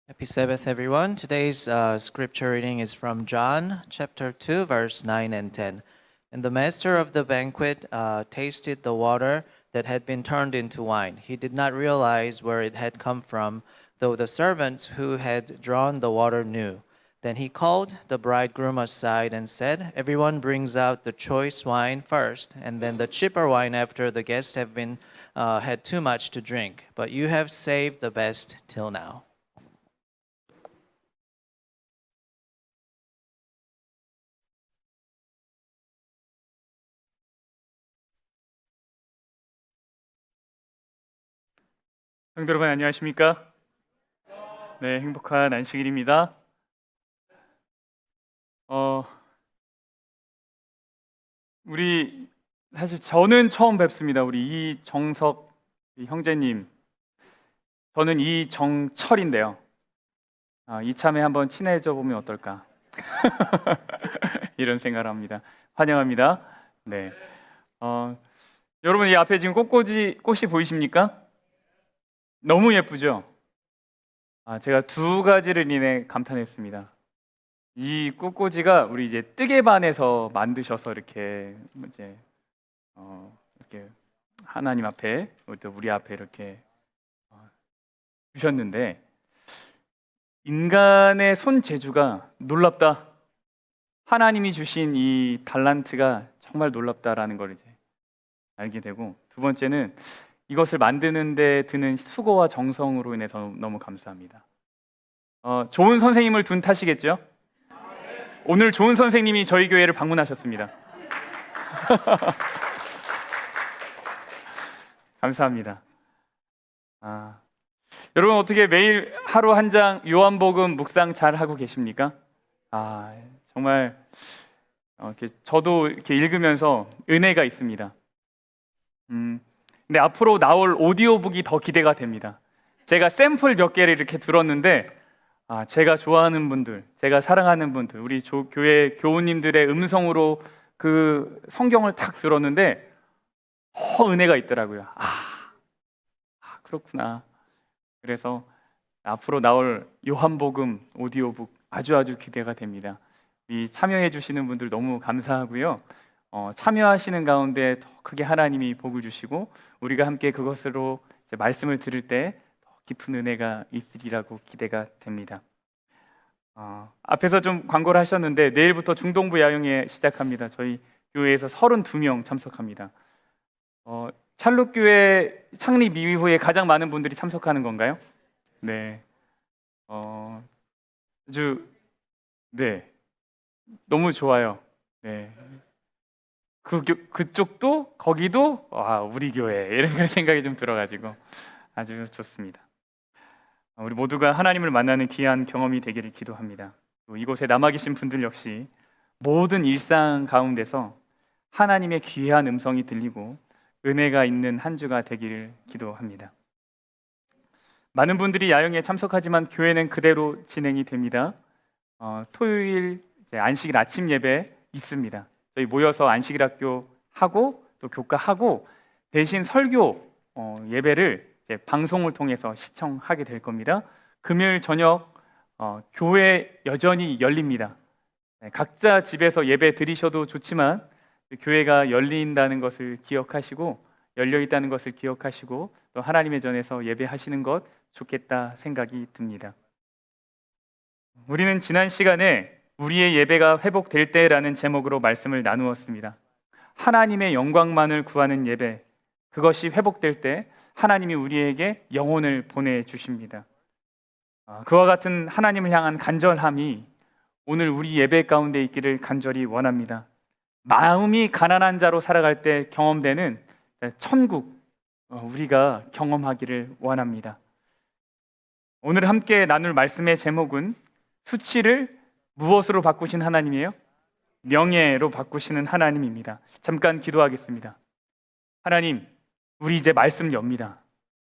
Happy Sabbath, everyone. Today's scripture reading is from John chapter 2, verse 9 and 10. And the master of the banquet tasted the water that had been turned into wine. He did not realize where it had come from, though the servants who had drawn the water knew. Then he called the bridegroom aside and said, "Everyone brings out the choice wine first, and then the cheaper wine after the guests have been had too much to drink. But you have saved the best till now." 성도 여러분 안녕하십니까? 네, 행복한 안식일입니다. 어, 우리 사실 저는 처음 뵙습니다. 우리 이정석 형제님. 저는 이정철인데요. 이참에 한번 친해져 보면 어떨까? 이런 생각을 합니다. 환영합니다. 네. 여러분 이 앞에 지금 꽃이 보이십니까? 너무 예쁘죠? 제가 두 가지를 인해 감탄했습니다. 이 꽃꽂이가 우리 이제 뜨개반에서 만드셔서 이렇게 이렇게 하나님 앞에 또 우리 앞에 이렇게 주셨는데 인간의 손 재주가 놀랍다. 하나님이 주신 이 달란트가 정말 놀랍다라는 걸 이제 알게 되고, 두 번째는 이것을 만드는 데 드는 수고와 정성으로 인해서 너무 감사합니다. 좋은 선생님을 둔 탓이겠죠? 오늘 좋은 선생님이 저희 교회를 방문하셨습니다. 감사합니다. 여러분 어떻게 매일 하루 한 장 요한복음 묵상 잘 하고 계십니까? 정말 저도 이렇게 읽으면서 은혜가 있습니다. 근데 앞으로 나올 오디오북이 더 기대가 됩니다. 제가 샘플 몇 개를 이렇게 들었는데 제가 좋아하는 분들, 제가 사랑하는 분들, 우리 교회 교우님들의 음성으로 그 성경을 딱 들었는데 은혜가 있더라고요. 그렇구나. 그래서 앞으로 나올 요한복음 오디오북 아주 기대가 됩니다. 이 참여해 주시는 분들 너무 감사하고요. 참여하시는 가운데 더 크게 하나님이 복을 주시고 우리가 함께 그것으로 이제 말씀을 들을 때 더 깊은 은혜가 있으리라고 기대가 됩니다. 앞에서 좀 광고를 하셨는데 내일부터 중동부 야영회 시작합니다. 저희 교회에서 32명 참석합니다. 찰롯교회 창립 이후에 가장 많은 분들이 참석하는 건가요? 네. 너무 좋아요. 네. 그쪽도 거기도 우리 교회 이런 생각이 좀 들어가지고 아주 좋습니다. 우리 모두가 하나님을 만나는 귀한 경험이 되기를 기도합니다. 또 이곳에 남아 계신 분들 역시 모든 일상 가운데서 하나님의 귀한 음성이 들리고 은혜가 있는 한 주가 되기를 기도합니다. 많은 분들이 야영에 참석하지만 교회는 그대로 진행이 됩니다. 토요일 안식일 아침 예배 있습니다. 저희 모여서 안식일 학교 하고 또 교과하고 대신 설교 예배를 이제 방송을 통해서 시청하게 될 겁니다. 금요일 저녁 교회 여전히 열립니다. 각자 집에서 예배 드리셔도 좋지만 교회가 열린다는 것을 기억하시고 열려 있다는 것을 기억하시고 또 하나님의 전에서 예배하시는 것 좋겠다 생각이 듭니다. 우리는 지난 시간에 우리의 예배가 회복될 때라는 제목으로 말씀을 나누었습니다. 하나님의 영광만을 구하는 예배, 그것이 회복될 때 하나님이 우리에게 영혼을 보내주십니다. 그와 같은 하나님을 향한 간절함이 오늘 우리 예배 가운데 있기를 간절히 원합니다. 마음이 가난한 자로 살아갈 때 경험되는 천국, 우리가 경험하기를 원합니다. 오늘 함께 나눌 말씀의 제목은 수치를 무엇으로 바꾸신 하나님이에요? 명예로 바꾸시는 하나님입니다. 잠깐 기도하겠습니다. 하나님, 우리 이제 말씀 엽니다.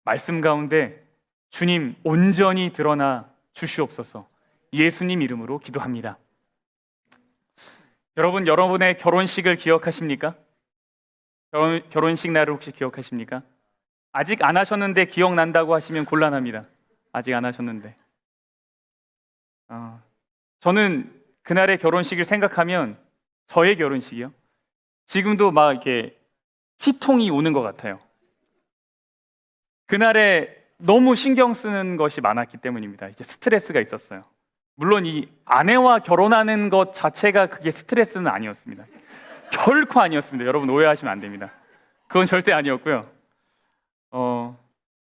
말씀 가운데 주님 온전히 드러나 주시옵소서. 예수님 이름으로 기도합니다. 여러분, 여러분의 결혼식을 기억하십니까? 결혼식 날을 혹시 기억하십니까? 아직 안 하셨는데 기억난다고 하시면 곤란합니다. 아직 안 하셨는데 저는 그날의 결혼식을 생각하면 저의 결혼식이요. 지금도 막 이렇게 치통이 오는 것 같아요. 그날에 너무 신경 쓰는 것이 많았기 때문입니다. 이제 스트레스가 있었어요. 물론 이 아내와 결혼하는 것 자체가 그게 스트레스는 아니었습니다. 결코 아니었습니다. 여러분 오해하시면 안 됩니다. 그건 절대 아니었고요.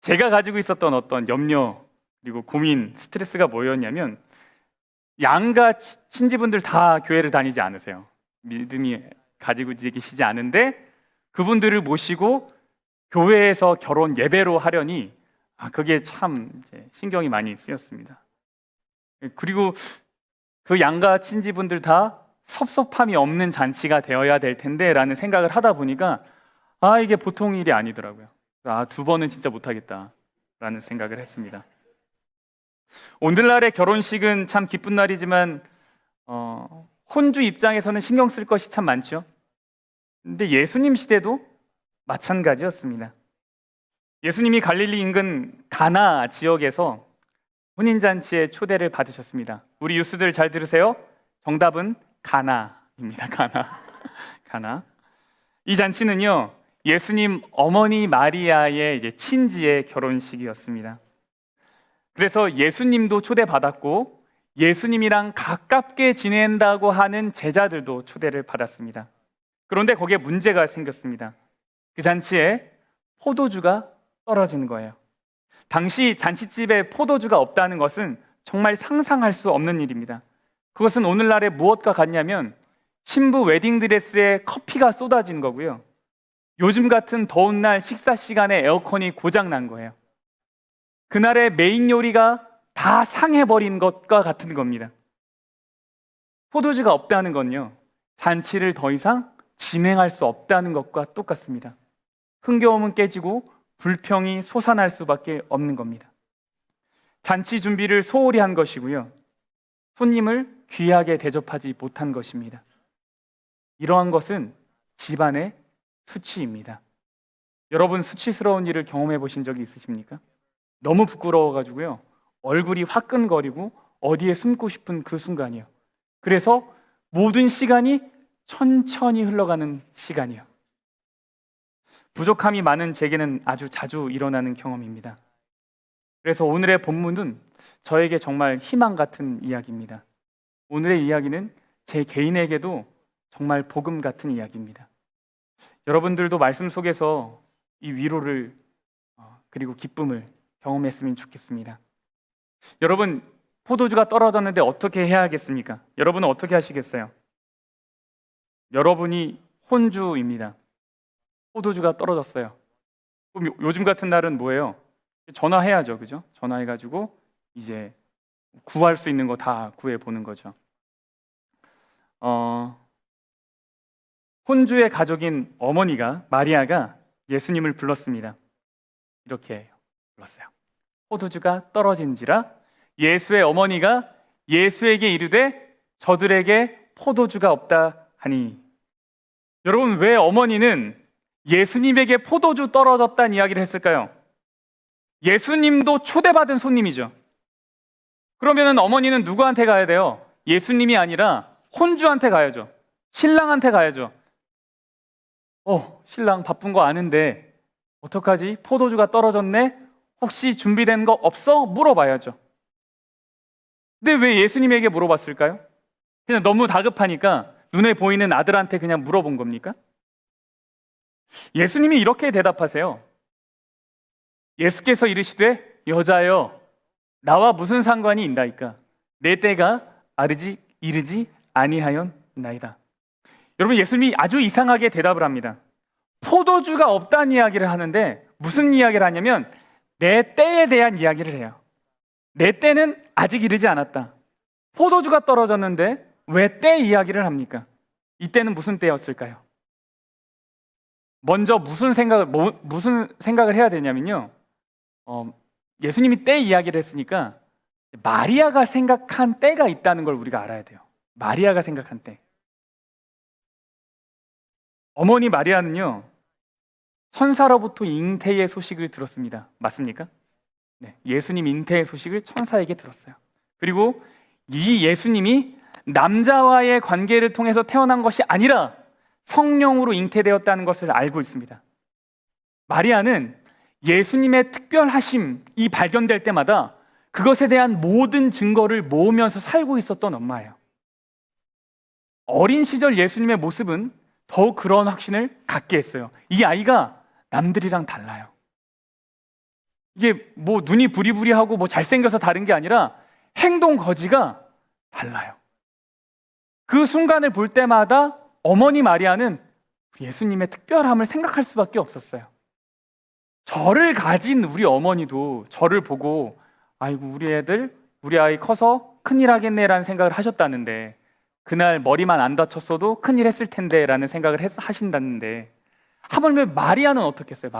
제가 가지고 있었던 어떤 염려 그리고 고민, 스트레스가 뭐였냐면 양가 친지분들 다 교회를 다니지 않으세요. 믿음이 가지고 계시지 않은데 그분들을 모시고 교회에서 결혼 예배로 하려니 그게 참 이제 신경이 많이 쓰였습니다. 그리고 그 양가 친지분들 다 섭섭함이 없는 잔치가 되어야 될 텐데 라는 생각을 하다 보니까 이게 보통 일이 아니더라고요. 2번은 진짜 못하겠다 라는 생각을 했습니다. 오늘날의 결혼식은 참 기쁜 날이지만 혼주 입장에서는 신경 쓸 것이 참 많죠. 근데 예수님 시대도 마찬가지였습니다. 예수님이 갈릴리 인근 가나 지역에서 혼인잔치에 초대를 받으셨습니다. 우리 유스들 잘 들으세요. 정답은 가나입니다. 가나. 이 잔치는요, 예수님 어머니 마리아의 이제 친지의 결혼식이었습니다. 그래서 예수님도 초대받았고 예수님이랑 가깝게 지낸다고 하는 제자들도 초대를 받았습니다. 그런데 거기에 문제가 생겼습니다. 그 잔치에 포도주가 떨어지는 거예요. 당시 잔치집에 포도주가 없다는 것은 정말 상상할 수 없는 일입니다. 그것은 오늘날의 무엇과 같냐면 신부 웨딩드레스에 커피가 쏟아진 거고요. 요즘 같은 더운 날 식사 시간에 에어컨이 고장 난 거예요. 그날의 메인 요리가 다 상해버린 것과 같은 겁니다. 포도주가 없다는 건요, 잔치를 더 이상 진행할 수 없다는 것과 똑같습니다. 흥겨움은 깨지고 불평이 솟아날 수밖에 없는 겁니다. 잔치 준비를 소홀히 한 것이고요, 손님을 귀하게 대접하지 못한 것입니다. 이러한 것은 집안의 수치입니다. 여러분 수치스러운 일을 경험해 보신 적이 있으십니까? 너무 부끄러워가지고요, 얼굴이 화끈거리고 어디에 숨고 싶은 그 순간이요. 그래서 모든 시간이 천천히 흘러가는 시간이요. 부족함이 많은 제게는 아주 자주 일어나는 경험입니다. 그래서 오늘의 본문은 저에게 정말 희망 같은 이야기입니다. 오늘의 이야기는 제 개인에게도 정말 복음 같은 이야기입니다. 여러분들도 말씀 속에서 이 위로를 그리고 기쁨을 경험했으면 좋겠습니다. 여러분, 포도주가 떨어졌는데 어떻게 해야 하겠습니까? 여러분은 어떻게 하시겠어요? 여러분이 혼주입니다. 포도주가 떨어졌어요. 그럼 요즘 같은 날은 뭐예요? 전화해야죠, 그죠? 전화해가지고 이제 구할 수 있는 거 다 구해보는 거죠. 혼주의 가족인 어머니가 마리아가 예수님을 불렀습니다. 이렇게 불렀어요. 포도주가 떨어진지라 예수의 어머니가 예수에게 이르되 저들에게 포도주가 없다 하니. 여러분, 왜 어머니는 예수님에게 포도주 떨어졌다는 이야기를 했을까요? 예수님도 초대받은 손님이죠. 그러면 어머니는 누구한테 가야 돼요? 예수님이 아니라 혼주한테 가야죠. 신랑한테 가야죠. 신랑 바쁜 거 아는데 어떡하지? 포도주가 떨어졌네? 혹시 준비된 거 없어? 물어봐야죠. 근데 왜 예수님에게 물어봤을까요? 그냥 너무 다급하니까 눈에 보이는 아들한테 그냥 물어본 겁니까? 예수님이 이렇게 대답하세요. 예수께서 이르시되 여자여 나와 무슨 상관이 있나이까? 내 때가 이르지 아니하였나이다. 여러분, 예수님이 아주 이상하게 대답을 합니다. 포도주가 없다는 이야기를 하는데 무슨 이야기를 하냐면 내 때에 대한 이야기를 해요. 내 때는 아직 이르지 않았다. 포도주가 떨어졌는데 왜 때 이야기를 합니까? 이때는 무슨 때였을까요? 먼저 무슨 생각을 해야 되냐면요, 예수님이 때 이야기를 했으니까 마리아가 생각한 때가 있다는 걸 우리가 알아야 돼요. 마리아가 생각한 때. 어머니 마리아는요, 천사로부터 잉태의 소식을 들었습니다. 맞습니까? 네, 예수님 잉태의 소식을 천사에게 들었어요. 그리고 이 예수님이 남자와의 관계를 통해서 태어난 것이 아니라 성령으로 잉태되었다는 것을 알고 있습니다. 마리아는 예수님의 특별하심이 발견될 때마다 그것에 대한 모든 증거를 모으면서 살고 있었던 엄마예요. 어린 시절 예수님의 모습은 더욱 그런 확신을 갖게 했어요. 이 아이가 남들이랑 달라요. 이게 뭐 눈이 부리부리하고 뭐 잘생겨서 다른 게 아니라 행동 거지가 달라요. 그 순간을 볼 때마다 어머니 마리아는 예수님의 특별함을 생각할 수밖에 없었어요. 저를 가진 우리 어머니도 저를 보고 아이고 우리 아이 커서 큰일 하겠네라는 생각을 하셨다는데, 그날 머리만 안 다쳤어도 큰일 했을 텐데 라는 생각을 하신다는데, 하물며 마리아는 어떻겠어요?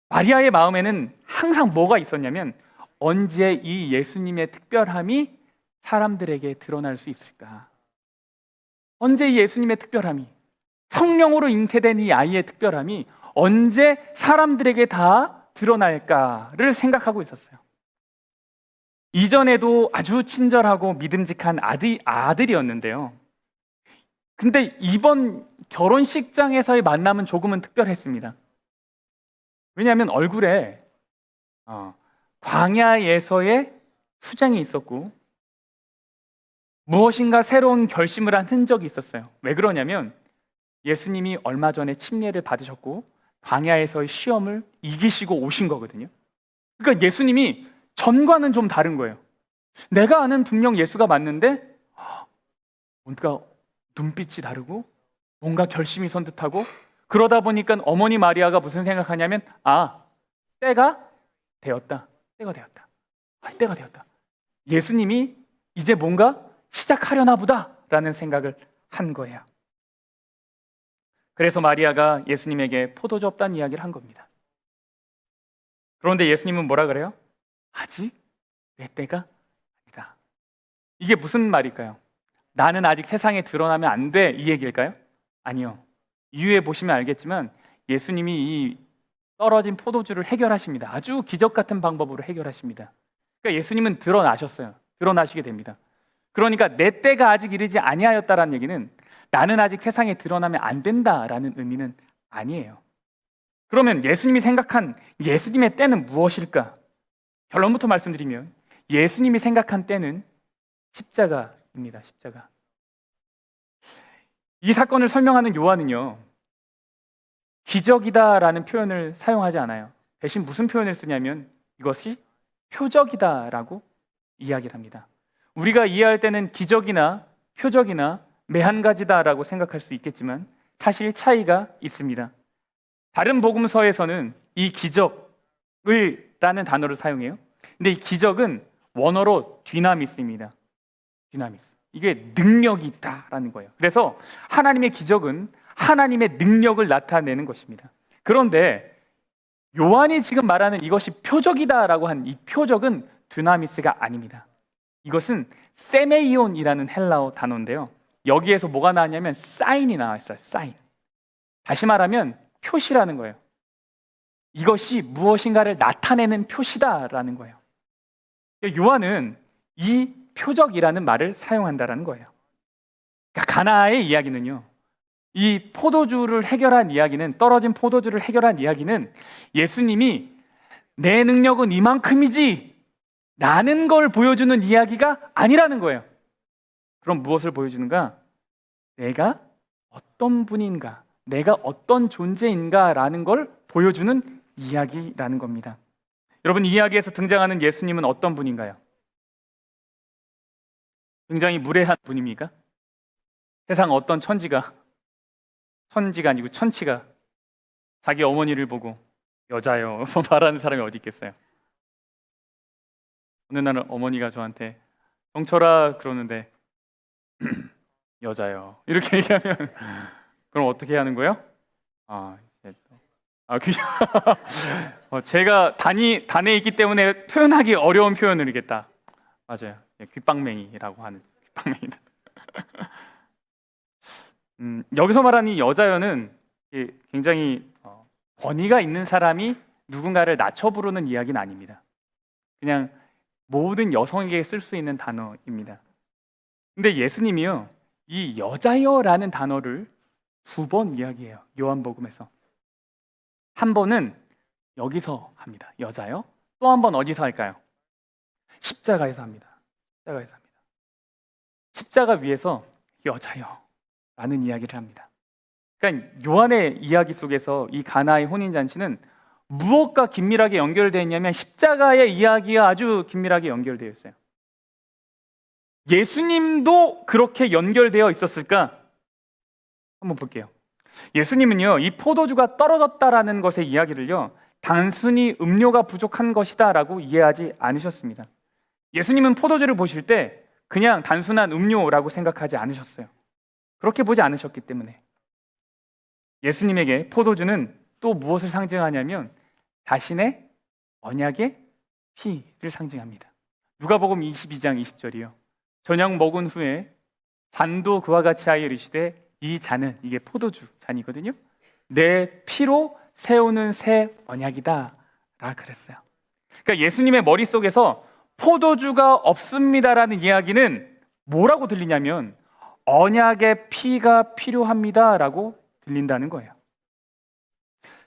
마리아의 마음에는 항상 뭐가 있었냐면, 언제 이 예수님의 특별함이 사람들에게 드러날 수 있을까? 언제 이 예수님의 특별함이, 성령으로 잉태된 이 아이의 특별함이 언제 사람들에게 다 드러날까를 생각하고 있었어요. 이전에도 아주 친절하고 믿음직한 아들이었는데요. 근데 이번 결혼식장에서의 만남은 조금은 특별했습니다. 왜냐하면 얼굴에 광야에서의 수장이 있었고 무엇인가 새로운 결심을 한 흔적이 있었어요. 왜 그러냐면 예수님이 얼마 전에 침례를 받으셨고 광야에서의 시험을 이기시고 오신 거거든요. 그러니까 예수님이 전과는 좀 다른 거예요. 내가 아는 분명 예수가 맞는데 뭔가 눈빛이 다르고 뭔가 결심이 선듯하고, 그러다 보니까 어머니 마리아가 무슨 생각하냐면 때가 되었다. 예수님이 이제 뭔가 시작하려나 보다 라는 생각을 한 거예요. 그래서 마리아가 예수님에게 포도주 없다는 이야기를 한 겁니다. 그런데 예수님은 뭐라 그래요? 아직 내 때가 아니다. 이게 무슨 말일까요? 나는 아직 세상에 드러나면 안 돼, 이 얘기일까요? 아니요. 이유에 보시면 알겠지만 예수님이 이 떨어진 포도주를 해결하십니다. 아주 기적 같은 방법으로 해결하십니다. 그러니까 예수님은 드러나셨어요. 드러나시게 됩니다. 그러니까 내 때가 아직 이르지 아니하였다라는 얘기는 나는 아직 세상에 드러나면 안 된다라는 의미는 아니에요. 그러면 예수님이 생각한 예수님의 때는 무엇일까? 결론부터 말씀드리면 예수님이 생각한 때는 십자가입니다. 십자가. 이 사건을 설명하는 요한은요, 기적이다라는 표현을 사용하지 않아요. 대신 무슨 표현을 쓰냐면 이것이 표적이다라고 이야기를 합니다. 우리가 이해할 때는 기적이나 표적이나 매한가지다라고 생각할 수 있겠지만 사실 차이가 있습니다. 다른 복음서에서는 이 기적을 라는 단어를 사용해요. 근데 이 기적은 원어로 디나미스입니다. 디나미스. 이게 능력이 있다라는 거예요. 그래서 하나님의 기적은 하나님의 능력을 나타내는 것입니다. 그런데 요한이 지금 말하는 이것이 표적이다라고 한 이 표적은 디나미스가 아닙니다. 이것은 세메이온이라는 헬라어 단어인데요. 여기에서 뭐가 나왔냐면 사인이 나왔어요. 사인. 다시 말하면 표시라는 거예요. 이것이 무엇인가를 나타내는 표시다라는 거예요. 요한은 이 표적이라는 말을 사용한다라는 거예요. 그러니까 가나의 이야기는요, 이 포도주를 해결한 이야기는, 떨어진 포도주를 해결한 이야기는 예수님이 내 능력은 이만큼이지 라는 걸 보여주는 이야기가 아니라는 거예요. 그럼 무엇을 보여주는가? 내가 어떤 분인가, 내가 어떤 존재인가라는 걸 보여주는 이야기라는 겁니다. 여러분, 이 이야기에서 등장하는 예수님은 어떤 분인가요? 굉장히 무례한 분입니까? 세상 어떤 천지가 아니고 천치가 자기 어머니를 보고 여자요 말하는 사람이 어디 있겠어요? 어느 날 어머니가 저한테 영철아 그러는데 여자요 이렇게 얘기하면 그럼 어떻게 하는 거예요? 제가 단에 있기 때문에 표현하기 어려운 표현을 이겠다. 맞아요. 귓방맹이라고 하는 귓방맹이다. 여기서 말하는 이 여자여는 굉장히 권위가 있는 사람이 누군가를 낮춰 부르는 이야기는 아닙니다. 그냥 모든 여성에게 쓸 수 있는 단어입니다. 근데 예수님이요, 이 여자여라는 단어를 2번 이야기해요. 요한복음에서. 한 번은 여기서 합니다. 여자요. 또 한 번 어디서 할까요? 십자가에서 합니다. 십자가에서 합니다. 십자가 위에서 여자여 라는 이야기를 합니다. 그러니까 요한의 이야기 속에서 이 가나의 혼인잔치는 무엇과 긴밀하게 연결되어 있냐면 십자가의 이야기가 아주 긴밀하게 연결되어 있어요. 예수님도 그렇게 연결되어 있었을까? 한번 볼게요. 예수님은요, 이 포도주가 떨어졌다라는 것의 이야기를요, 단순히 음료가 부족한 것이다라고 이해하지 않으셨습니다. 예수님은 포도주를 보실 때 그냥 단순한 음료라고 생각하지 않으셨어요. 그렇게 보지 않으셨기 때문에. 예수님에게 포도주는 또 무엇을 상징하냐면 자신의 언약의 피를 상징합니다. 누가복음 22장 20절이요. 저녁 먹은 후에 잔도 그와 같이 하여 이르시되 이 잔은, 이게 포도주 잔이거든요, 내 피로 세우는 새 언약이다 라 그랬어요. 그러니까 예수님의 머릿속에서 포도주가 없습니다라는 이야기는 뭐라고 들리냐면 언약의 피가 필요합니다 라고 들린다는 거예요.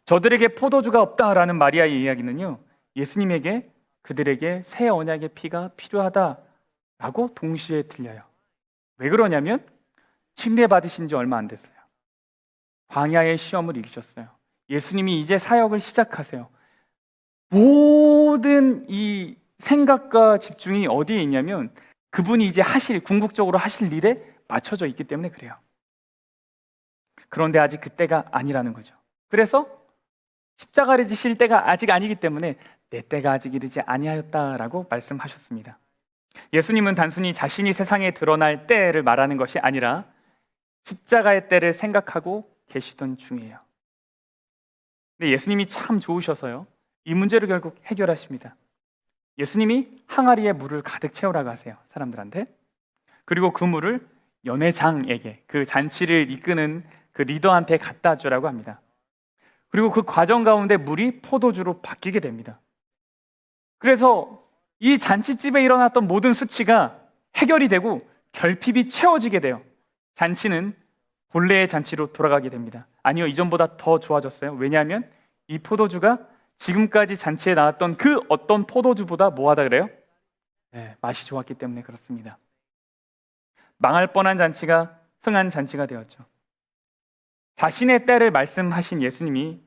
저들에게 포도주가 없다라는 마리아의 이야기는요, 예수님에게 그들에게 새 언약의 피가 필요하다라고 동시에 들려요. 왜 그러냐면 침례 받으신 지 얼마 안 됐어요. 광야의 시험을 이기셨어요. 예수님이 이제 사역을 시작하세요. 모든 이 생각과 집중이 어디에 있냐면 그분이 이제 궁극적으로 하실 일에 맞춰져 있기 때문에 그래요. 그런데 아직 그때가 아니라는 거죠. 그래서 십자가를 지실 때가 아직 아니기 때문에 내 때가 아직 이르지 아니하였다라고 말씀하셨습니다. 예수님은 단순히 자신이 세상에 드러날 때를 말하는 것이 아니라 십자가의 때를 생각하고 계시던 중이에요. 근데 예수님이 참 좋으셔서요, 이 문제를 결국 해결하십니다. 예수님이 항아리에 물을 가득 채우라고 하세요, 사람들한테. 그리고 그 물을 연회장에게, 그 잔치를 이끄는 그 리더한테 갖다 주라고 합니다. 그리고 그 과정 가운데 물이 포도주로 바뀌게 됩니다. 그래서 이 잔치집에 일어났던 모든 수치가 해결이 되고 결핍이 채워지게 돼요. 잔치는 본래의 잔치로 돌아가게 됩니다. 아니요, 이전보다 더 좋아졌어요. 왜냐하면 이 포도주가 지금까지 잔치에 나왔던 그 어떤 포도주보다 뭐하다 그래요? 네, 맛이 좋았기 때문에 그렇습니다. 망할 뻔한 잔치가 흥한 잔치가 되었죠. 자신의 때를 말씀하신 예수님이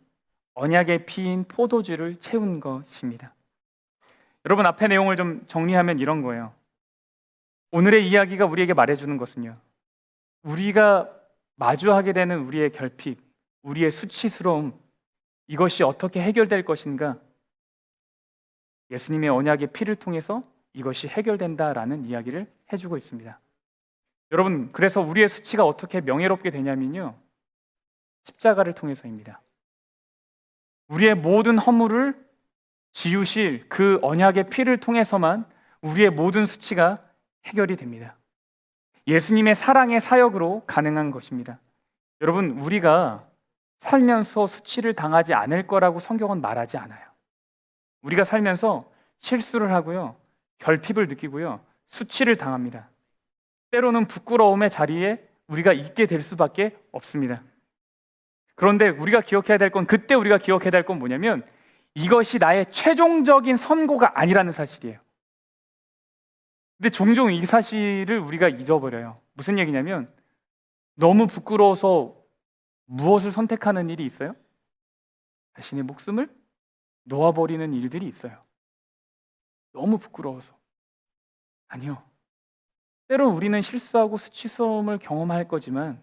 언약의 피인 포도주를 채운 것입니다. 여러분, 앞의 내용을 좀 정리하면 이런 거예요. 오늘의 이야기가 우리에게 말해주는 것은요, 우리가 마주하게 되는 우리의 결핍, 우리의 수치스러움, 이것이 어떻게 해결될 것인가? 예수님의 언약의 피를 통해서 이것이 해결된다라는 이야기를 해주고 있습니다. 여러분, 그래서 우리의 수치가 어떻게 명예롭게 되냐면요, 십자가를 통해서입니다. 우리의 모든 허물을 지우실 그 언약의 피를 통해서만 우리의 모든 수치가 해결이 됩니다. 예수님의 사랑의 사역으로 가능한 것입니다. 여러분, 우리가 살면서 수치를 당하지 않을 거라고 성경은 말하지 않아요. 우리가 살면서 실수를 하고요, 결핍을 느끼고요, 수치를 당합니다. 때로는 부끄러움의 자리에 우리가 있게 될 수밖에 없습니다. 그런데 우리가 기억해야 될 건, 그때 우리가 기억해야 될 건 뭐냐면 이것이 나의 최종적인 선고가 아니라는 사실이에요. 근데 종종 이 사실을 우리가 잊어버려요. 무슨 얘기냐면 너무 부끄러워서 무엇을 선택하는 일이 있어요? 자신의 목숨을 놓아버리는 일들이 있어요. 너무 부끄러워서. 아니요. 때로 우리는 실수하고 수치스러움을 경험할 거지만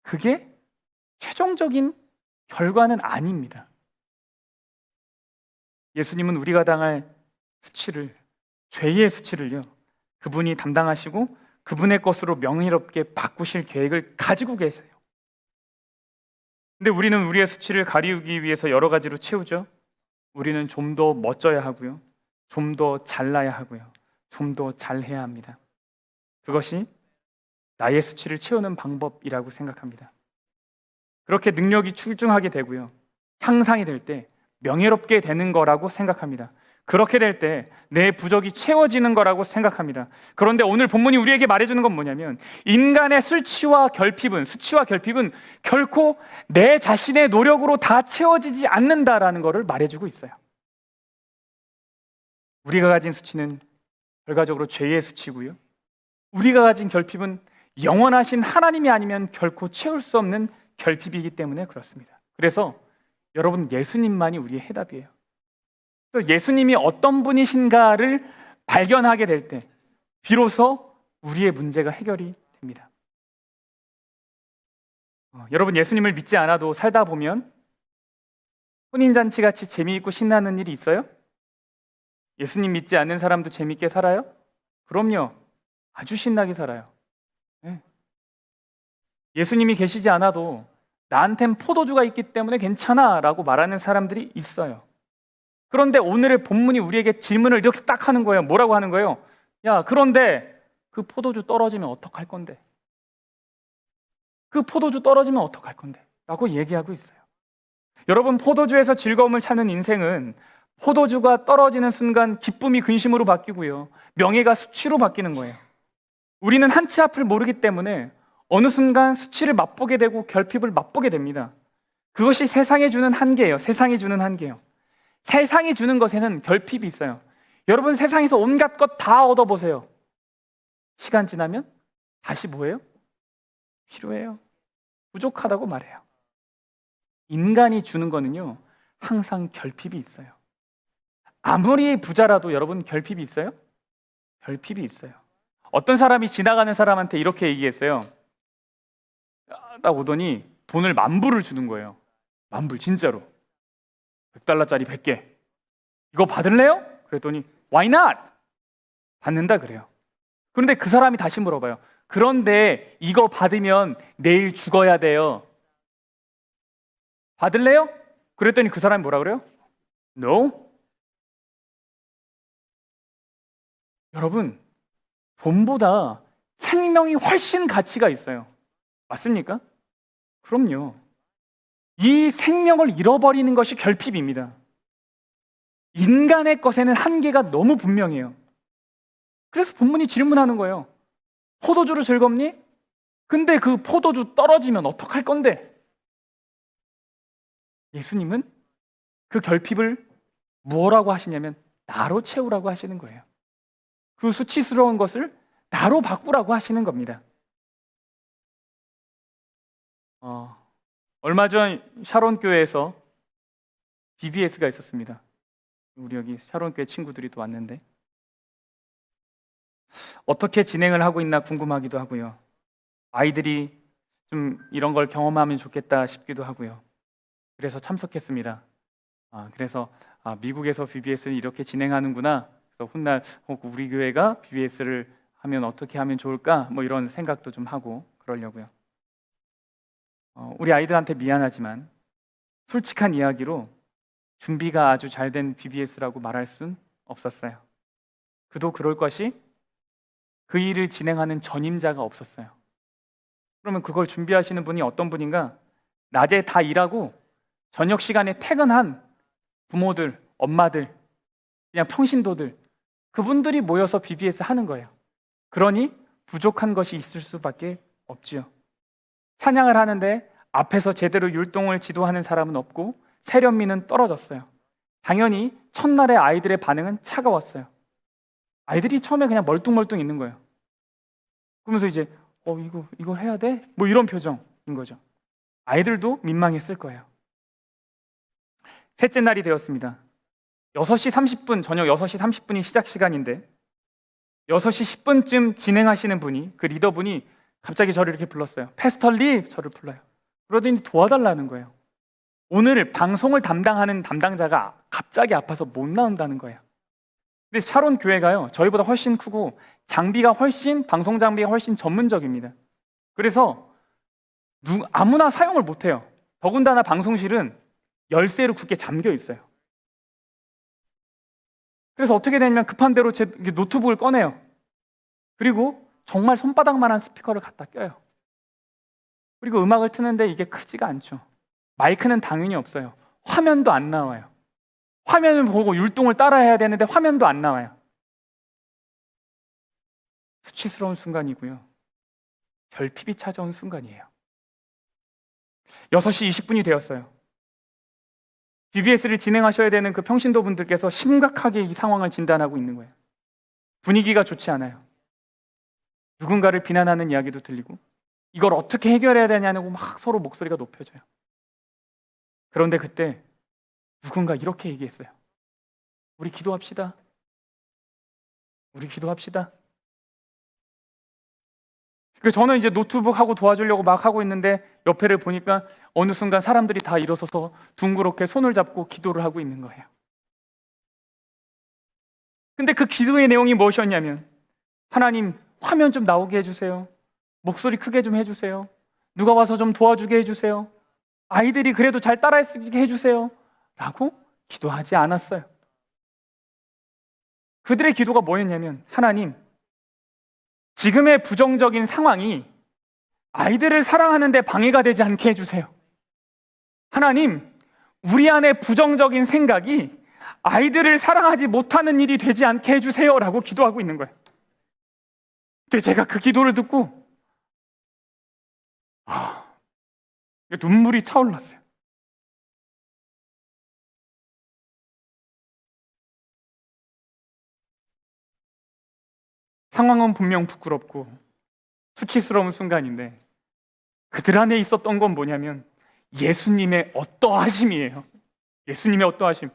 그게 최종적인 결과는 아닙니다. 예수님은 우리가 당할 수치를, 죄의 수치를요, 그분이 담당하시고 그분의 것으로 명예롭게 바꾸실 계획을 가지고 계세요. 근데 우리는 우리의 수치를 가리우기 위해서 여러 가지로 채우죠. 우리는 좀 더 멋져야 하고요, 좀 더 잘나야 하고요, 좀 더 잘해야 합니다. 그것이 나의 수치를 채우는 방법이라고 생각합니다. 그렇게 능력이 출중하게 되고요, 향상이 될 때 명예롭게 되는 거라고 생각합니다. 그렇게 될 때 내 부족이 채워지는 거라고 생각합니다. 그런데 오늘 본문이 우리에게 말해주는 건 뭐냐면 인간의 수치와 결핍은 결코 내 자신의 노력으로 다 채워지지 않는다라는 것을 말해주고 있어요. 우리가 가진 수치는 결과적으로 죄의 수치고요. 우리가 가진 결핍은 영원하신 하나님이 아니면 결코 채울 수 없는 결핍이기 때문에 그렇습니다. 그래서 여러분, 예수님만이 우리의 해답이에요. 예수님이 어떤 분이신가를 발견하게 될 때 비로소 우리의 문제가 해결이 됩니다. 여러분, 예수님을 믿지 않아도 살다 보면 혼인잔치 같이 재미있고 신나는 일이 있어요? 예수님 믿지 않는 사람도 재미있게 살아요? 그럼요. 아주 신나게 살아요. 네. 예수님이 계시지 않아도 나한텐 포도주가 있기 때문에 괜찮아 라고 말하는 사람들이 있어요. 그런데 오늘의 본문이 우리에게 질문을 이렇게 딱 하는 거예요. 뭐라고 하는 거예요? 야, 그런데 그 포도주 떨어지면 어떡할 건데? 그 포도주 떨어지면 어떡할 건데? 라고 얘기하고 있어요. 여러분, 포도주에서 즐거움을 찾는 인생은 포도주가 떨어지는 순간 기쁨이 근심으로 바뀌고요, 명예가 수치로 바뀌는 거예요. 우리는 한치 앞을 모르기 때문에 어느 순간 수치를 맛보게 되고 결핍을 맛보게 됩니다. 그것이 세상이 주는 한계예요. 세상이 주는 한계예요. 세상이 주는 것에는 결핍이 있어요. 여러분, 세상에서 온갖 것 다 얻어보세요. 시간 지나면 다시 뭐예요? 필요해요. 부족하다고 말해요. 인간이 주는 거는요, 항상 결핍이 있어요. 아무리 부자라도 여러분, 결핍이 있어요? 결핍이 있어요. 어떤 사람이 지나가는 사람한테 이렇게 얘기했어요. 딱 오더니 돈을 10,000불을 주는 거예요. 10,000불, 진짜로. $100짜리 100개. 이거 받을래요? 그랬더니 Why not? 받는다 그래요. 그런데 그 사람이 다시 물어봐요. 그런데 이거 받으면 내일 죽어야 돼요. 받을래요? 그랬더니 그 사람이 뭐라 그래요? No. 여러분, 돈보다 생명이 훨씬 가치가 있어요. 맞습니까? 그럼요. 이 생명을 잃어버리는 것이 결핍입니다. 인간의 것에는 한계가 너무 분명해요. 그래서 본문이 질문하는 거예요. 포도주로 즐겁니? 근데 그 포도주 떨어지면 어떡할 건데? 예수님은 그 결핍을 뭐라고 하시냐면 나로 채우라고 하시는 거예요. 그 수치스러운 것을 나로 바꾸라고 하시는 겁니다. 얼마 전 샤론 교회에서 BBS가 있었습니다. 우리 여기 샤론 교회 친구들이 또 왔는데 어떻게 진행을 하고 있나 궁금하기도 하고요. 아이들이 좀 이런 걸 경험하면 좋겠다 싶기도 하고요. 그래서 참석했습니다. 그래서 미국에서 BBS는 이렇게 진행하는구나. 그래서 훗날 우리 교회가 BBS를 하면 어떻게 하면 좋을까? 뭐 이런 생각도 좀 하고 그러려고요. 우리 아이들한테 미안하지만 솔직한 이야기로 준비가 아주 잘 된 BBS라고 말할 순 없었어요. 그도 그럴 것이 그 일을 진행하는 전임자가 없었어요. 그러면 그걸 준비하시는 분이 어떤 분인가? 낮에 다 일하고 저녁 시간에 퇴근한 부모들, 엄마들, 그냥 평신도들, 그분들이 모여서 BBS 하는 거예요. 그러니 부족한 것이 있을 수밖에 없지요. 찬양을 하는데 앞에서 제대로 율동을 지도하는 사람은 없고 세련미는 떨어졌어요. 당연히 첫날에 아이들의 반응은 차가웠어요. 아이들이 처음에 그냥 멀뚱멀뚱 있는 거예요. 그러면서 이제 이거 해야 돼? 뭐 이런 표정인 거죠. 아이들도 민망했을 거예요. 셋째 날이 되었습니다. 6시 30분, 저녁 6시 30분이 시작 시간인데 6시 10분쯤 진행하시는 분이, 그 리더분이 갑자기 저를 이렇게 불렀어요. 패스터 리, 저를 불러요. 그러더니 도와달라는 거예요. 오늘 방송을 담당하는 담당자가 갑자기 아파서 못 나온다는 거예요. 근데 샤론 교회가요, 저희보다 훨씬 크고 방송 장비가 훨씬 전문적입니다. 그래서 아무나 사용을 못해요. 더군다나 방송실은 열쇠로 굳게 잠겨 있어요. 그래서 어떻게 되냐면 급한 대로 제 노트북을 꺼내요. 그리고 정말 손바닥만한 스피커를 갖다 껴요. 그리고 음악을 트는데 이게 크지가 않죠. 마이크는 당연히 없어요. 화면도 안 나와요. 화면을 보고 율동을 따라해야 되는데 화면도 안 나와요. 수치스러운 순간이고요. 결핍이 찾아온 순간이에요. 6시 20분이 되었어요. BBS를 진행하셔야 되는 그 평신도 분들께서 심각하게 이 상황을 진단하고 있는 거예요. 분위기가 좋지 않아요. 누군가를 비난하는 이야기도 들리고 이걸 어떻게 해결해야 되냐고 막 서로 목소리가 높여져요. 그런데 그때 누군가 이렇게 얘기했어요. 우리 기도합시다. 우리 기도합시다. 저는 이제 노트북 하고 도와주려고 막 하고 있는데 옆에를 보니까 어느 순간 사람들이 다 일어서서 둥그렇게 손을 잡고 기도를 하고 있는 거예요. 근데 그 기도의 내용이 무엇이었냐면, 하나님, 화면 좀 나오게 해주세요. 목소리 크게 좀 해주세요. 누가 와서 좀 도와주게 해주세요. 아이들이 그래도 잘 따라할 수 있게 해주세요. 라고 기도하지 않았어요. 그들의 기도가 뭐였냐면, 하나님, 지금의 부정적인 상황이 아이들을 사랑하는 데 방해가 되지 않게 해주세요. 하나님, 우리 안에 부정적인 생각이 아이들을 사랑하지 못하는 일이 되지 않게 해주세요. 라고 기도하고 있는 거예요. 근데 제가 그 기도를 듣고 눈물이 차올랐어요. 상황은 분명 부끄럽고 수치스러운 순간인데 그들 안에 있었던 건 뭐냐면 예수님의 어떠하심이에요. 예수님의 어떠하심.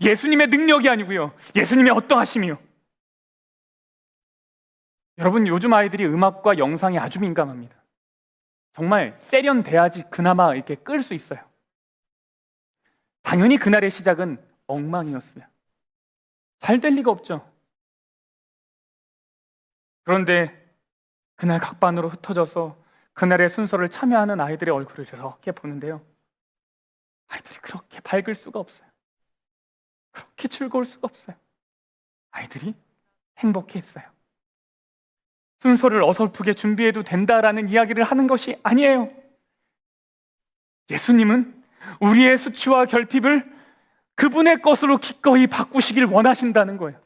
예수님의 능력이 아니고요. 예수님의 어떠하심이요. 여러분, 요즘 아이들이 음악과 영상에 아주 민감합니다. 정말 세련돼야지 그나마 이렇게 끌 수 있어요. 당연히 그날의 시작은 엉망이었어요. 잘 될 리가 없죠. 그런데 그날 각반으로 흩어져서 그날의 순서를 참여하는 아이들의 얼굴을 이렇게 보는데요. 아이들이 그렇게 밝을 수가 없어요. 그렇게 즐거울 수가 없어요. 아이들이 행복했어요. 순서를 어설프게 준비해도 된다라는 이야기를 하는 것이 아니에요. 예수님은 우리의 수치와 결핍을 그분의 것으로 기꺼이 바꾸시길 원하신다는 거예요.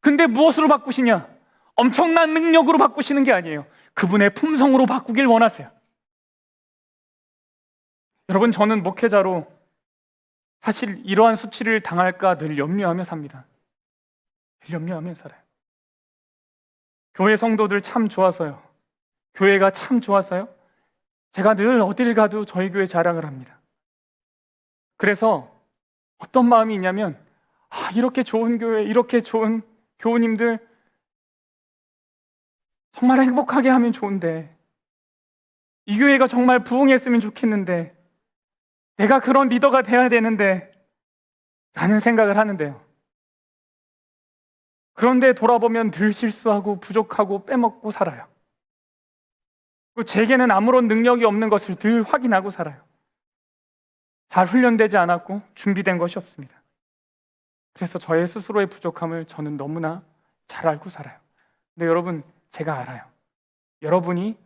근데 무엇으로 바꾸시냐? 엄청난 능력으로 바꾸시는 게 아니에요. 그분의 품성으로 바꾸길 원하세요. 여러분, 저는 목회자로 사실 이러한 수치를 당할까 늘 염려하며 삽니다. 늘 염려하며 살아요. 교회 성도들 참 좋아서요. 교회가 참 좋아서요. 제가 늘 어딜 가도 저희 교회 자랑을 합니다. 그래서 어떤 마음이 있냐면, 이렇게 좋은 교회, 이렇게 좋은 교우님들 정말 행복하게 하면 좋은데, 이 교회가 정말 부흥했으면 좋겠는데, 내가 그런 리더가 돼야 되는데 라는 생각을 하는데요. 그런데 돌아보면 늘 실수하고 부족하고 빼먹고 살아요. 제게는 아무런 능력이 없는 것을 늘 확인하고 살아요. 잘 훈련되지 않았고 준비된 것이 없습니다. 그래서 저의 스스로의 부족함을 저는 너무나 잘 알고 살아요. 근데 여러분, 제가 알아요. 여러분이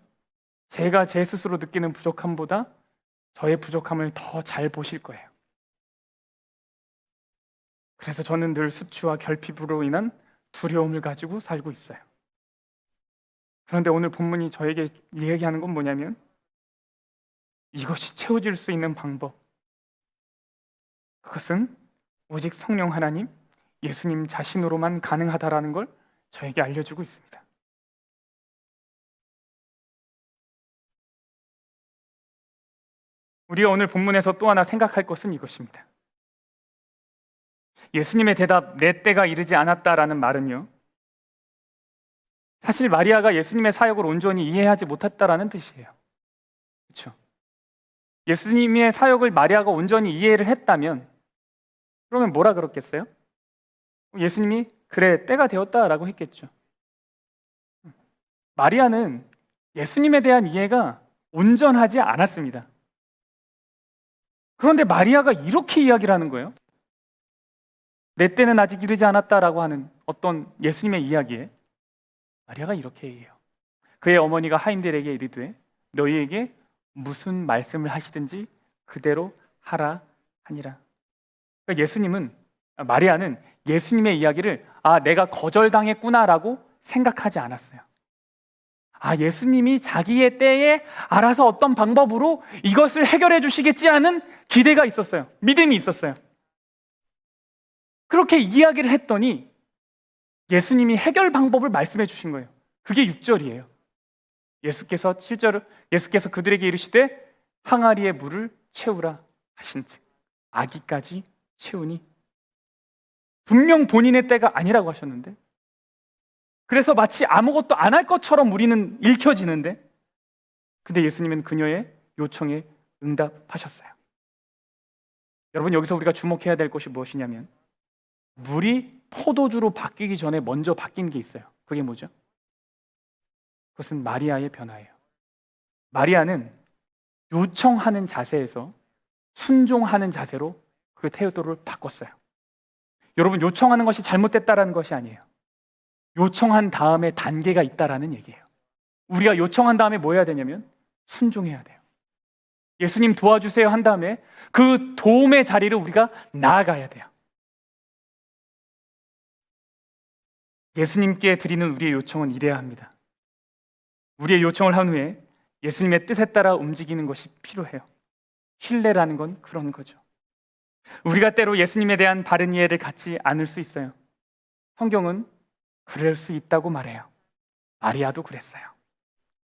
제가 제 스스로 느끼는 부족함보다 저의 부족함을 더 잘 보실 거예요. 그래서 저는 늘 수치와 결핍으로 인한 두려움을 가지고 살고 있어요. 그런데 오늘 본문이 저에게 얘기하는 건 뭐냐면, 이것이 채워질 수 있는 방법, 그것은 오직 성령 하나님, 예수님 자신으로만 가능하다라는 걸 저에게 알려주고 있습니다. 우리가 오늘 본문에서 또 하나 생각할 것은 이것입니다. 예수님의 대답, 내 때가 이르지 않았다라는 말은요, 사실 마리아가 예수님의 사역을 온전히 이해하지 못했다라는 뜻이에요. 그렇죠? 예수님의 사역을 마리아가 온전히 이해를 했다면 그러면 뭐라 그랬겠어요? 예수님이 그래, 때가 되었다라고 했겠죠. 마리아는 예수님에 대한 이해가 온전하지 않았습니다. 그런데 마리아가 이렇게 이야기를 하는 거예요. 내 때는 아직 이르지 않았다라고 하는 어떤 예수님의 이야기에 마리아가 이렇게 얘기해요. 그의 어머니가 하인들에게 이르되 너희에게 무슨 말씀을 하시든지 그대로 하라 하니라. 그러니까 마리아는 예수님의 이야기를 내가 거절당했구나라고 생각하지 않았어요. 예수님이 자기의 때에 알아서 어떤 방법으로 이것을 해결해 주시겠지 하는 기대가 있었어요. 믿음이 있었어요. 그렇게 이야기를 했더니 예수님이 해결 방법을 말씀해 주신 거예요. 그게 6절이에요. 예수께서 그들에게 이르시되 항아리에 물을 채우라 하신즉 아기까지 채우니, 분명 본인의 때가 아니라고 하셨는데, 그래서 마치 아무것도 안 할 것처럼 우리는 읽혀지는데, 근데 예수님은 그녀의 요청에 응답하셨어요. 여러분, 여기서 우리가 주목해야 될 것이 무엇이냐면 물이 포도주로 바뀌기 전에 먼저 바뀐 게 있어요. 그게 뭐죠? 그것은 마리아의 변화예요. 마리아는 요청하는 자세에서 순종하는 자세로 그 태도를 바꿨어요. 여러분, 요청하는 것이 잘못됐다라는 것이 아니에요. 요청한 다음에 단계가 있다라는 얘기예요. 우리가 요청한 다음에 뭐 해야 되냐면 순종해야 돼요. 예수님 도와주세요 한 다음에 그 도움의 자리를 우리가 나아가야 돼요. 예수님께 드리는 우리의 요청은 이래야 합니다. 우리의 요청을 한 후에 예수님의 뜻에 따라 움직이는 것이 필요해요. 신뢰라는 건 그런 거죠. 우리가 때로 예수님에 대한 바른 이해를 갖지 않을 수 있어요. 성경은 그럴 수 있다고 말해요. 마리아도 그랬어요.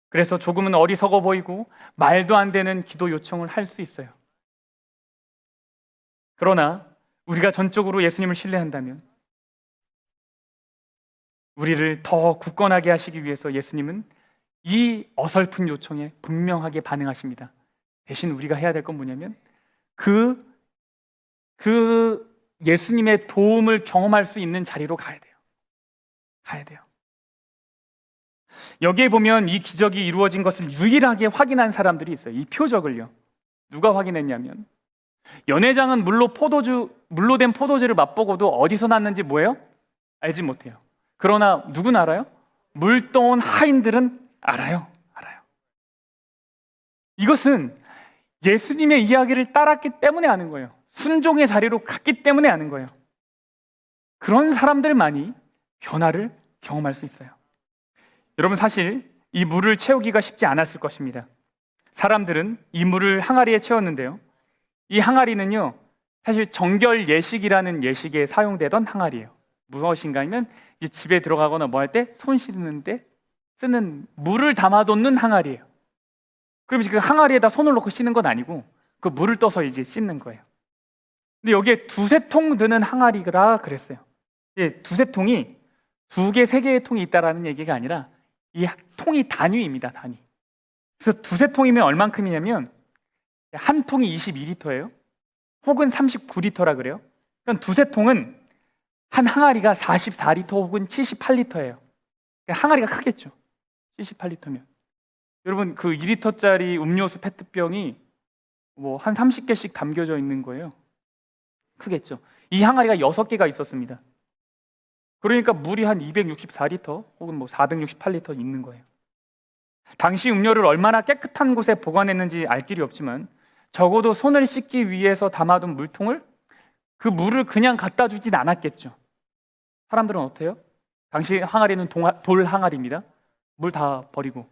그래서 조금은 어리석어 보이고 말도 안 되는 기도 요청을 할 수 있어요. 그러나 우리가 전적으로 예수님을 신뢰한다면 우리를 더 굳건하게 하시기 위해서 예수님은 이 어설픈 요청에 분명하게 반응하십니다. 대신 우리가 해야 될 건 뭐냐면 그 예수님의 도움을 경험할 수 있는 자리로 가야 돼요. 여기에 보면 이 기적이 이루어진 것을 유일하게 확인한 사람들이 있어요. 이 표적을요. 누가 확인했냐면 연회장은 물로 된 포도주를 맛보고도 어디서 났는지 뭐예요? 알지 못해요. 그러나 누구는 알아요? 물 떠온 하인들은 알아요. 이것은 예수님의 이야기를 따랐기 때문에 아는 거예요. 순종의 자리로 갔기 때문에 아는 거예요. 그런 사람들만이 변화를 경험할 수 있어요. 여러분, 사실 이 물을 채우기가 쉽지 않았을 것입니다. 사람들은 이 물을 항아리에 채웠는데요. 이 항아리는요, 사실 정결 예식이라는 예식에 사용되던 항아리예요. 무엇인가 하면 집에 들어가거나 뭐 할 때 손 씻는데 쓰는 물을 담아놓는 항아리예요. 그럼 그 항아리에다 손을 넣고 씻는 건 아니고 그 물을 떠서 이제 씻는 거예요. 근데 여기에 두세 통 드는 항아리라 그랬어요. 두세 통이 2개, 3개의 통이 있다라는 얘기가 아니라 이 통이 단위입니다. 단위. 그래서 두세 통이면 얼만큼이냐면 한 통이 22리터예요. 혹은 39리터라 그래요. 그러니까 두세 통은 한 항아리가 44리터 혹은 78리터예요. 항아리가 크겠죠. 78리터면. 여러분, 그 2리터짜리 음료수 페트병이 뭐 한 30개씩 담겨져 있는 거예요. 크겠죠. 이 항아리가 6개가 있었습니다. 그러니까 물이 한 264리터 혹은 뭐 468리터 있는 거예요. 당시 음료를 얼마나 깨끗한 곳에 보관했는지 알 길이 없지만 적어도 손을 씻기 위해서 담아둔 물통을 그 물을 그냥 갖다 주진 않았겠죠. 사람들은 어때요? 당시 항아리는 돌 항아리입니다. 물 다 버리고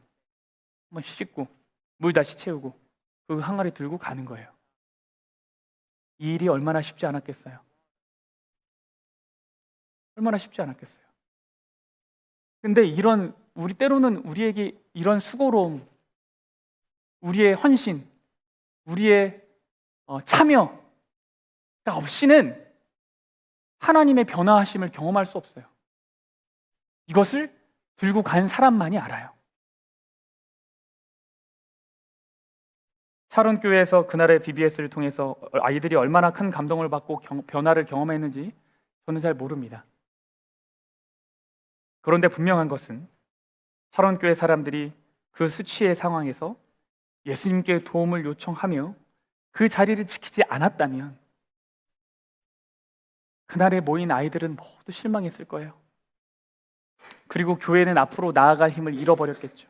한번 씻고 물 다시 채우고 그 항아리 들고 가는 거예요. 이 일이 얼마나 쉽지 않았겠어요. 얼마나 쉽지 않았겠어요. 근데 우리 때로는 우리에게 이런 수고로움, 우리의 헌신, 우리의 참여가 없이는 하나님의 변화하심을 경험할 수 없어요. 이것을 들고 간 사람만이 알아요. 샤론교회에서 그날의 BBS를 통해서 아이들이 얼마나 큰 감동을 받고 변화를 경험했는지 저는 잘 모릅니다. 그런데 분명한 것은 샤론교회 사람들이 그 수치의 상황에서 예수님께 도움을 요청하며 그 자리를 지키지 않았다면 그날에 모인 아이들은 모두 실망했을 거예요. 그리고 교회는 앞으로 나아갈 힘을 잃어버렸겠죠.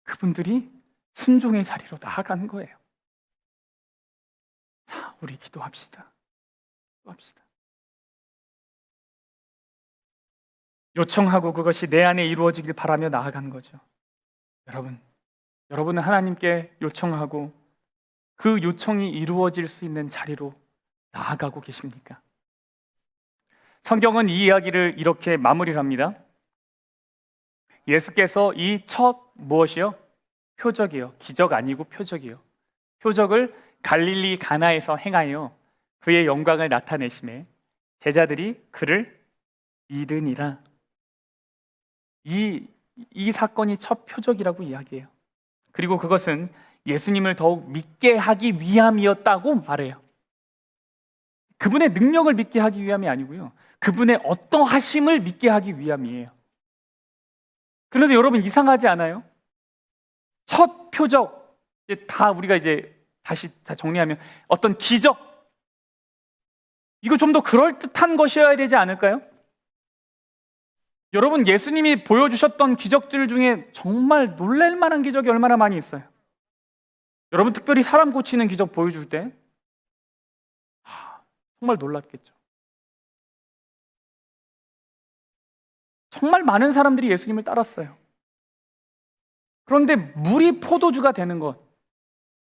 그분들이 순종의 자리로 나아가는 거예요. 자, 우리 기도합시다. 기도합시다. 요청하고 그것이 내 안에 이루어지길 바라며 나아가는 거죠. 여러분은 하나님께 요청하고 그 요청이 이루어질 수 있는 자리로 나아가고 계십니까? 성경은 이 이야기를 이렇게 마무리를 합니다. 예수께서 이 첫 무엇이요? 표적이요. 기적 아니고 표적이요. 표적을 갈릴리 가나에서 행하여 그의 영광을 나타내심에 제자들이 그를 믿으니라. 이 사건이 첫 표적이라고 이야기해요. 그리고 그것은 예수님을 더욱 믿게 하기 위함이었다고 말해요. 그분의 능력을 믿게 하기 위함이 아니고요. 그분의 어떠하심을 믿게 하기 위함이에요. 그런데 여러분 이상하지 않아요? 첫 표적, 다 우리가 이제 다시 다 정리하면 어떤 기적, 이거 좀 더 그럴듯한 것이어야 되지 않을까요? 여러분 예수님이 보여주셨던 기적들 중에 정말 놀랄 만한 기적이 얼마나 많이 있어요. 여러분 특별히 사람 고치는 기적 보여줄 때 정말 놀랐겠죠. 정말 많은 사람들이 예수님을 따랐어요. 그런데 물이 포도주가 되는 것,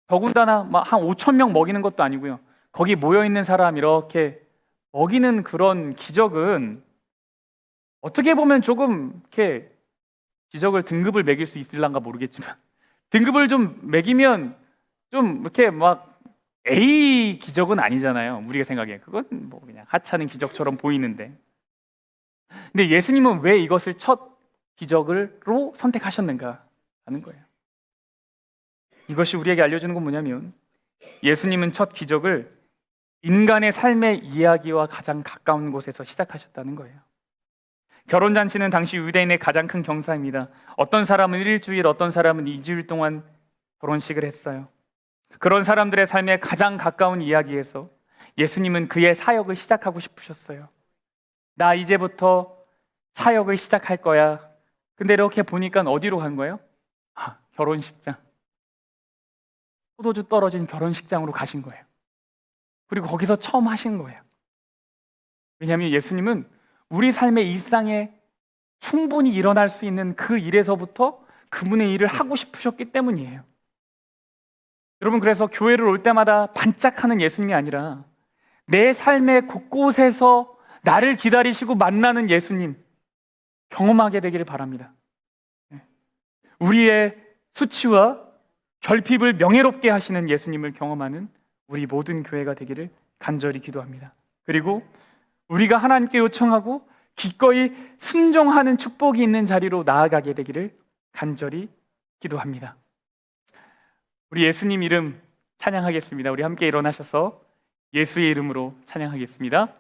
더군다나 한 5천 명 먹이는 것도 아니고요. 거기 모여있는 사람 이렇게 먹이는 그런 기적은 어떻게 보면 조금 이렇게 기적을 등급을 매길 수 있을란가 모르겠지만 등급을 좀 매기면 좀 이렇게 막 A 기적은 아니잖아요. 우리가 생각해 그건 뭐 그냥 하찮은 기적처럼 보이는데, 근데 예수님은 왜 이것을 첫 기적으로 선택하셨는가 하는 거예요. 이것이 우리에게 알려주는 건 뭐냐면 예수님은 첫 기적을 인간의 삶의 이야기와 가장 가까운 곳에서 시작하셨다는 거예요. 결혼잔치는 당시 유대인의 가장 큰 경사입니다. 어떤 사람은 일주일, 어떤 사람은 2주일 동안 결혼식을 했어요. 그런 사람들의 삶에 가장 가까운 이야기에서 예수님은 그의 사역을 시작하고 싶으셨어요. 나 이제부터 사역을 시작할 거야. 근데 이렇게 보니까 어디로 간 거예요? 결혼식장. 포도주 떨어진 결혼식장으로 가신 거예요. 그리고 거기서 처음 하신 거예요. 왜냐하면 예수님은 우리 삶의 일상에 충분히 일어날 수 있는 그 일에서부터 그분의 일을 하고 싶으셨기 때문이에요. 여러분, 그래서 교회를 올 때마다 반짝하는 예수님이 아니라 내 삶의 곳곳에서 나를 기다리시고 만나는 예수님 경험하게 되기를 바랍니다. 우리의 수치와 결핍을 명예롭게 하시는 예수님을 경험하는 우리 모든 교회가 되기를 간절히 기도합니다. 그리고 우리가 하나님께 요청하고 기꺼이 순종하는 축복이 있는 자리로 나아가게 되기를 간절히 기도합니다. 우리 예수님 이름 찬양하겠습니다. 우리 함께 일어나셔서 예수의 이름으로 찬양하겠습니다.